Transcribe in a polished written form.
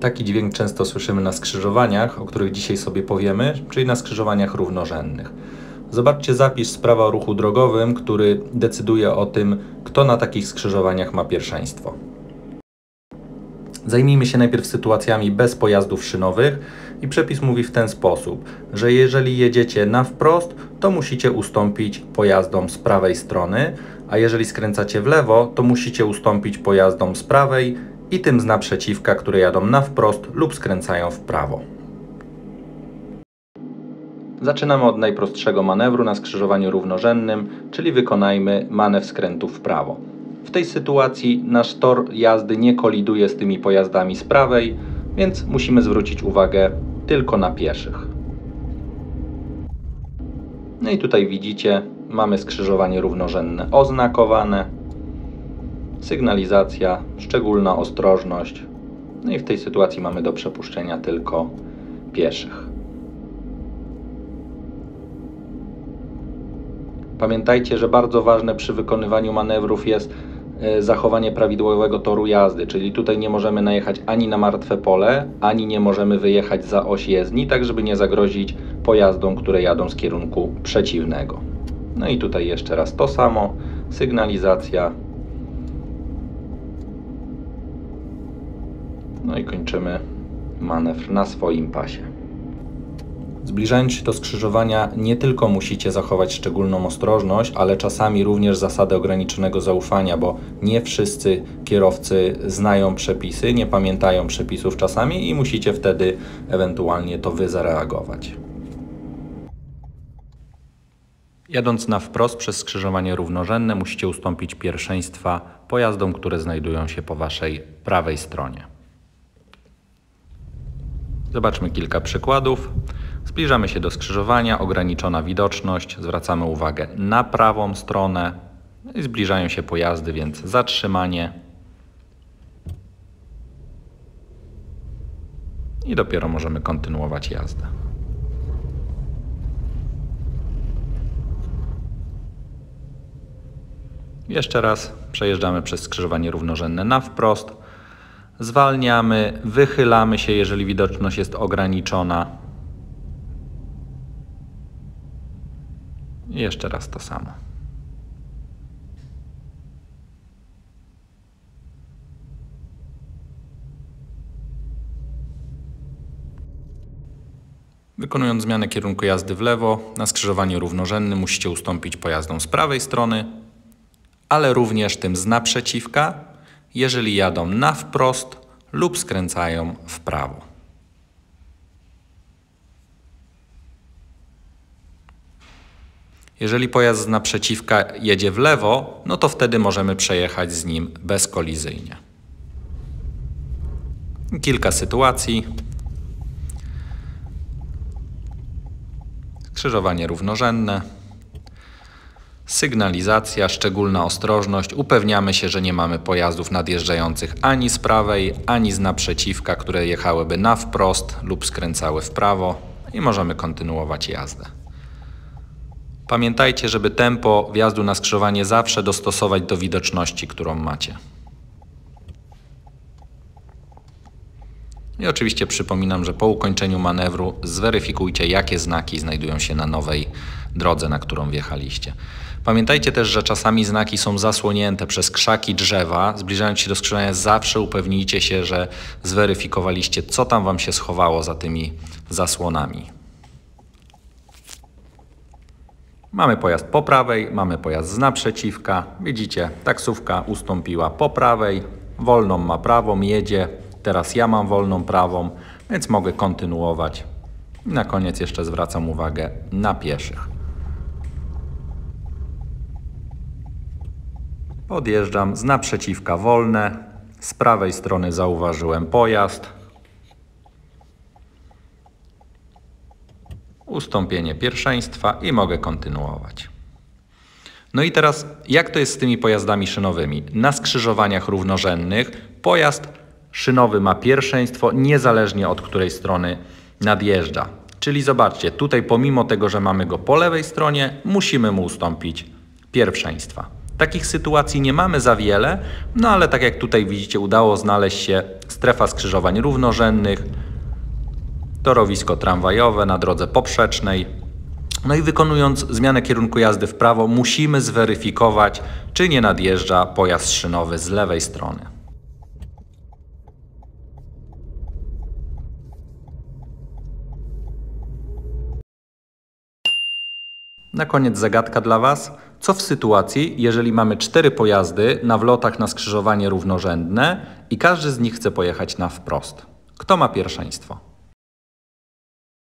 Taki dźwięk często słyszymy na skrzyżowaniach, o których dzisiaj sobie powiemy, czyli na skrzyżowaniach równorzędnych. Zobaczcie zapis z prawa o ruchu drogowym, który decyduje o tym, kto na takich skrzyżowaniach ma pierwszeństwo. Zajmijmy się najpierw sytuacjami bez pojazdów szynowych i przepis mówi w ten sposób, że jeżeli jedziecie na wprost, to musicie ustąpić pojazdom z prawej strony, a jeżeli skręcacie w lewo, to musicie ustąpić pojazdom z prawej i tym z naprzeciwka, które jadą na wprost lub skręcają w prawo. Zaczynamy od najprostszego manewru na skrzyżowaniu równorzędnym, czyli wykonajmy manewr skrętu w prawo. W tej sytuacji nasz tor jazdy nie koliduje z tymi pojazdami z prawej, więc musimy zwrócić uwagę tylko na pieszych. No i tutaj widzicie, mamy skrzyżowanie równorzędne oznakowane, sygnalizacja, szczególna ostrożność. No i w tej sytuacji mamy do przepuszczenia tylko pieszych. Pamiętajcie, że bardzo ważne przy wykonywaniu manewrów jest zachowanie prawidłowego toru jazdy, czyli tutaj nie możemy najechać ani na martwe pole, ani nie możemy wyjechać za oś jezdni, tak żeby nie zagrozić pojazdom, które jadą z kierunku przeciwnego. No i tutaj jeszcze raz to samo, sygnalizacja. No i kończymy manewr na swoim pasie. Zbliżając się do skrzyżowania, nie tylko musicie zachować szczególną ostrożność, ale czasami również zasadę ograniczonego zaufania, bo nie wszyscy kierowcy znają przepisy, nie pamiętają przepisów czasami i musicie wtedy ewentualnie to wy zareagować. Jadąc na wprost przez skrzyżowanie równorzędne, musicie ustąpić pierwszeństwa pojazdom, które znajdują się po waszej prawej stronie. Zobaczmy kilka przykładów. Zbliżamy się do skrzyżowania, ograniczona widoczność, zwracamy uwagę na prawą stronę i zbliżają się pojazdy, więc zatrzymanie i dopiero możemy kontynuować jazdę. Jeszcze raz przejeżdżamy przez skrzyżowanie równorzędne na wprost, zwalniamy, wychylamy się, jeżeli widoczność jest ograniczona. I jeszcze raz to samo. Wykonując zmianę kierunku jazdy w lewo, na skrzyżowaniu równorzędnym musicie ustąpić pojazdom z prawej strony, ale również tym z naprzeciwka, jeżeli jadą na wprost lub skręcają w prawo. Jeżeli pojazd z naprzeciwka jedzie w lewo, no to wtedy możemy przejechać z nim bezkolizyjnie. Kilka sytuacji. Skrzyżowanie równorzędne. Sygnalizacja, szczególna ostrożność. Upewniamy się, że nie mamy pojazdów nadjeżdżających ani z prawej, ani z naprzeciwka, które jechałyby na wprost lub skręcały w prawo i możemy kontynuować jazdę. Pamiętajcie, żeby tempo wjazdu na skrzyżowanie zawsze dostosować do widoczności, którą macie. I oczywiście przypominam, że po ukończeniu manewru zweryfikujcie, jakie znaki znajdują się na nowej drodze, na którą wjechaliście. Pamiętajcie też, że czasami znaki są zasłonięte przez krzaki, drzewa. Zbliżając się do skrzyżowania, zawsze upewnijcie się, że zweryfikowaliście, co tam wam się schowało za tymi zasłonami. Mamy pojazd po prawej, mamy pojazd z naprzeciwka. Widzicie, taksówka ustąpiła po prawej, wolną ma prawą, jedzie. Teraz ja mam wolną prawą, więc mogę kontynuować. I na koniec jeszcze zwracam uwagę na pieszych. Podjeżdżam z naprzeciwka wolne, z prawej strony zauważyłem pojazd. Ustąpienie pierwszeństwa i mogę kontynuować. No i teraz jak to jest z tymi pojazdami szynowymi? Na skrzyżowaniach równorzędnych pojazd szynowy ma pierwszeństwo niezależnie od której strony nadjeżdża. Czyli zobaczcie, tutaj pomimo tego, że mamy go po lewej stronie, musimy mu ustąpić pierwszeństwa. Takich sytuacji nie mamy za wiele, no ale tak jak tutaj widzicie, udało znaleźć się strefa skrzyżowań równorzędnych, torowisko tramwajowe na drodze poprzecznej. No i wykonując zmianę kierunku jazdy w prawo, musimy zweryfikować, czy nie nadjeżdża pojazd szynowy z lewej strony. Na koniec zagadka dla Was. Co w sytuacji, jeżeli mamy 4 pojazdy na wlotach na skrzyżowanie równorzędne i każdy z nich chce pojechać na wprost? Kto ma pierwszeństwo?